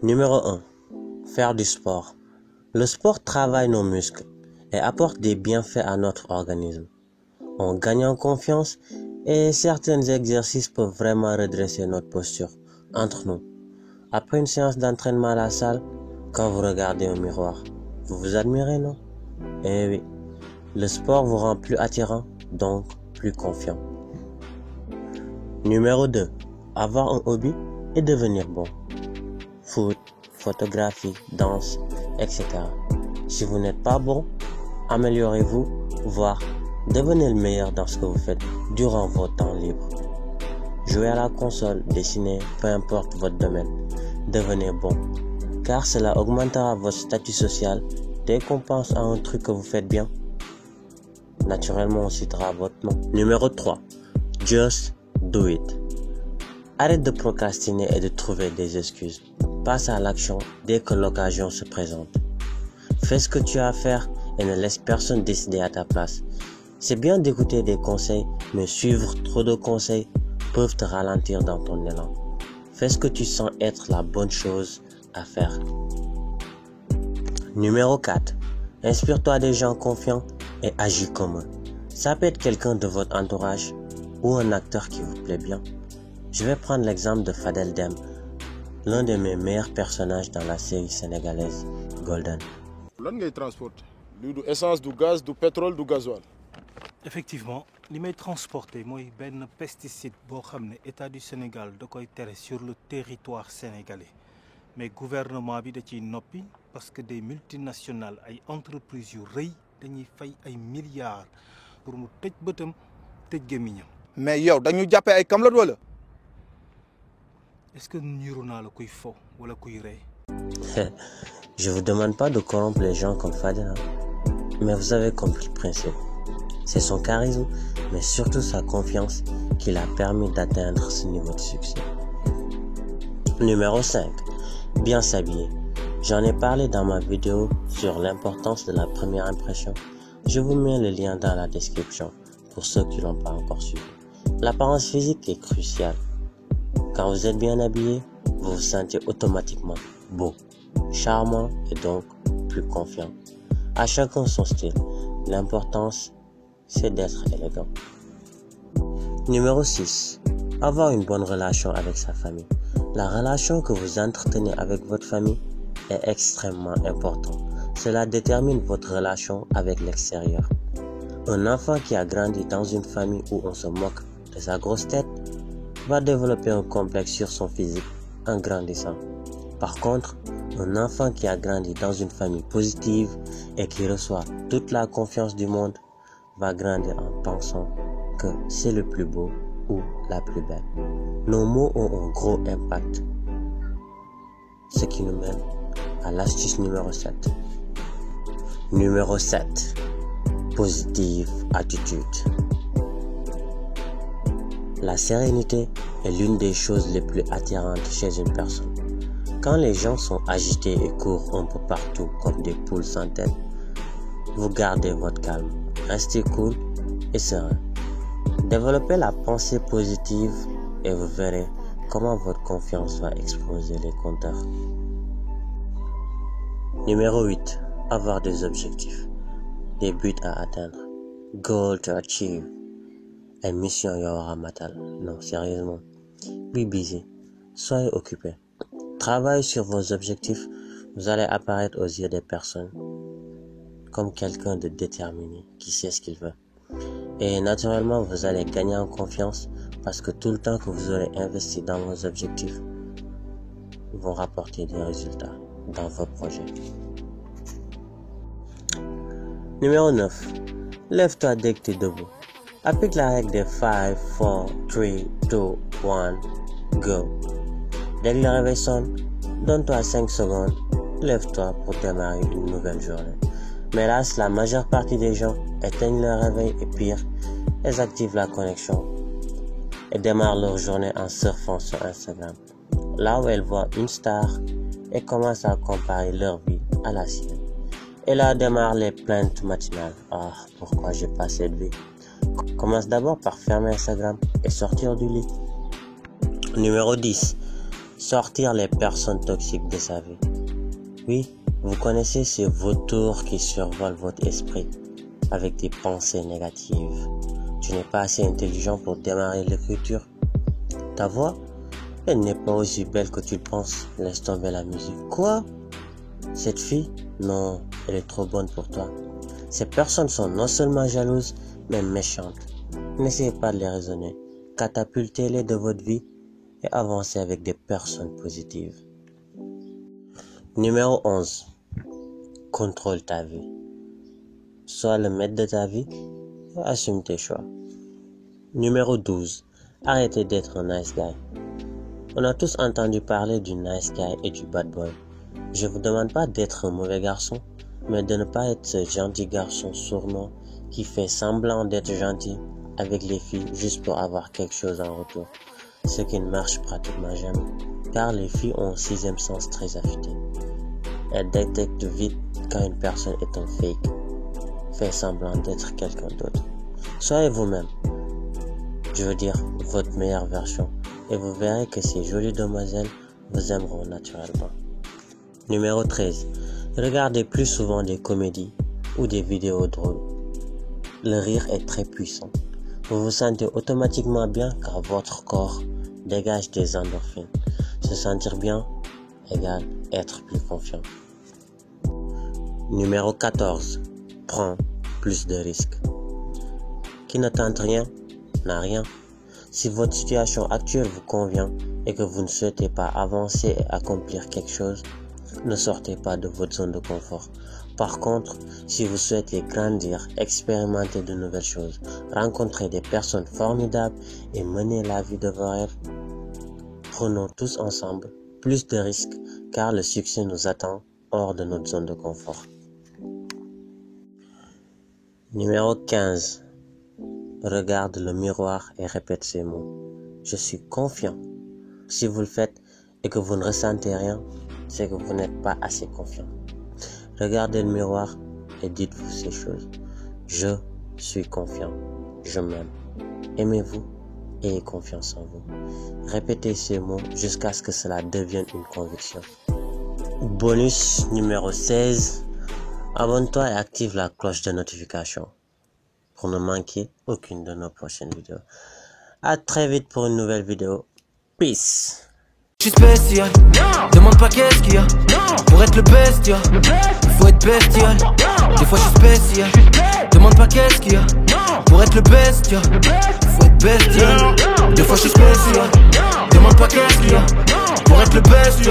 Numéro 1. Faire du sport. Le sport travaille nos muscles et apporte des bienfaits à notre organisme. On gagne en confiance et certains exercices peuvent vraiment redresser notre posture entre nous. Après une séance d'entraînement à la salle, quand vous regardez au miroir, vous vous admirez, non? Eh oui, le sport vous rend plus attirant, donc plus confiant. Numéro 2. Avoir un hobby et devenir bon. Foot, photographie, danse, etc. Si vous n'êtes pas bon, améliorez-vous, voire devenez le meilleur dans ce que vous faites durant vos temps libres. Jouez à la console, dessinez, peu importe votre domaine. Devenez bon, car cela augmentera votre statut social dès qu'on pense à un truc que vous faites bien. Naturellement, on citera votre nom. Numéro 3. Just do it. Arrête de procrastiner et de trouver des excuses. Passe à l'action dès que l'occasion se présente. Fais ce que tu as à faire et ne laisse personne décider à ta place. C'est bien d'écouter des conseils, mais suivre trop de conseils peuvent te ralentir dans ton élan. Fais ce que tu sens être la bonne chose à faire. Numéro 4. Inspire-toi des gens confiants et agis comme eux. Ça peut être quelqu'un de votre entourage ou un acteur qui vous plaît bien. Je vais prendre l'exemple de Fadel Dem, l'un de mes meilleurs personnages dans la série sénégalaise Golden. Lan ngay transporter lii du essence du gaz du pétrole du gasoil. Effectivement li may transporter mooy benn pesticide boo xam ne état du Sénégal da koy tere sur le territoire sénégalais mais gouvernement bi da ciy noppi parce que des multinationales ay entreprises yu rëy dañuy fay ay milliards pour mu tëj bëtam tëj gémmiñam. mais yow dañu jàppee ay kamlat wala. Est-ce que niru naa la kuy fo wala kuy rey? Je vous demande pas de corrompre les gens comme Fadel, mais vous avez compris le principe. C'est son charisme, mais surtout sa confiance qui l'a permis d'atteindre ce niveau de succès. Numéro 5. Bien s'habiller. J'en ai parlé dans ma vidéo sur l'importance de la première impression. Je vous mets le lien dans la description pour ceux qui l'ont pas encore suivi. L'apparence physique est cruciale. Quand vous êtes bien habillé, vous vous sentez automatiquement beau, charmant et donc plus confiant. À chacun son style. L'importance, c'est d'être élégant. Numéro 6. Avoir une bonne relation avec sa famille. La relation que vous entretenez avec votre famille est extrêmement importante. Cela détermine votre relation avec l'extérieur. Un enfant qui a grandi dans une famille où on se moque de sa grosse tête va développer un complexe sur son physique en grandissant. Par contre, un enfant qui a grandi dans une famille positive et qui reçoit toute la confiance du monde va grandir en pensant que c'est le plus beau ou la plus belle. Nos mots ont un gros impact. Ce qui nous mène à l'astuce numéro 7. Numéro 7. Positive attitude. La sérénité est l'une des choses les plus attirantes chez une personne. Quand les gens sont agités et courent un peu partout comme des poules sans tête, vous gardez votre calme, restez cool et serein. Développez la pensée positive et vous verrez comment votre confiance va exploser les compteurs. Numéro 8. Avoir des objectifs, des buts à atteindre. Goal to achieve. Et mission Yawara Matal. Non, sérieusement. Be busy. Soyez occupé. Travaillez sur vos objectifs. Vous allez apparaître aux yeux des personnes comme quelqu'un de déterminé, qui sait ce qu'il veut. Et naturellement, vous allez gagner en confiance parce que tout le temps que vous aurez investi dans vos objectifs vont rapporter des résultats dans vos projets. Numéro 9. Lève-toi dès que tu es debout. Applique la règle des 5, 4, 3, 2, 1, go. Dès que le réveil sonne, donne-toi 5 secondes, lève-toi pour démarrer une nouvelle journée. Mais hélas, la majeure partie des gens éteignent leur réveil et pire, elles activent la connexion et démarrent leur journée en surfant sur Instagram, là où elles voient une star et commencent à comparer leur vie à la sienne. Et là démarrent les plaintes matinales. Ah, pourquoi j'ai pas cette vie? Commence d'abord par fermer Instagram et sortir du lit. Numéro 10. sortir les personnes toxiques de sa vie. Oui, vous connaissez ces vautours qui survolent votre esprit avec des pensées négatives. Tu n'es pas assez intelligent pour démarrer l'écriture. Ta voix, elle n'est pas aussi belle que tu le penses. Laisse tomber la musique. Quoi? Cette fille? Non, elle est trop bonne pour toi. Ces personnes sont non seulement jalouses, mais méchantes. N'essayez pas de les raisonner. Catapultez-les de votre vie et avancez avec des personnes positives. Numéro 11. Contrôle ta vie. Sois le maître de ta vie et assume tes choix. Numéro 12. Arrêtez d'être un nice guy. On a tous entendu parler du nice guy et du bad boy. Je vous demande pas d'être un mauvais garçon, mais de ne pas être ce gentil garçon sournois qui fait semblant d'être gentil avec les filles juste pour avoir quelque chose en retour. Ce qui ne marche pratiquement jamais, car les filles ont un sixième sens très affûté. Elles détectent vite quand une personne est un fake, fait semblant d'être quelqu'un d'autre. Soyez vous-même, je veux dire votre meilleure version, et vous verrez que ces jolies demoiselles vous aimeront naturellement. Numéro 13. Regardez plus souvent des comédies ou des vidéos drôles. Le rire est très puissant. Vous vous sentez automatiquement bien car votre corps dégage des endorphines. Se sentir bien égale être plus confiant. Numéro 14. Prends plus de risques. Qui ne tente rien n'a rien. Si votre situation actuelle vous convient et que vous ne souhaitez pas avancer et accomplir quelque chose, ne sortez pas de votre zone de confort. Par contre, si vous souhaitez grandir, expérimenter de nouvelles choses, rencontrer des personnes formidables et mener la vie de vos rêves, prenons tous ensemble plus de risques car le succès nous attend hors de notre zone de confort. Numéro 15. Regarde le miroir et répète ces mots. Je suis confiant. Si vous le faites et que vous ne ressentez rien, c'est que vous n'êtes pas assez confiant. Regardez le miroir et dites-vous ces choses. Je suis confiant. Je m'aime. Aimez-vous et ayez confiance en vous. Répétez ces mots jusqu'à ce que cela devienne une conviction. Bonus numéro 16. Abonne-toi et active la cloche de notification pour ne manquer aucune de nos prochaines vidéos. À très vite pour une nouvelle vidéo. Peace. Je suis spécial, demande pas qu'est-ce qu'il y a. Pour être le best, il faut être bestial. Des fois je suis spécial, demande pas qu'est-ce qu'il y a. Pour être le best, il faut être bestial. Des fois je suis spécial, demande pas qu'est-ce qu'il y a. Pour être le best,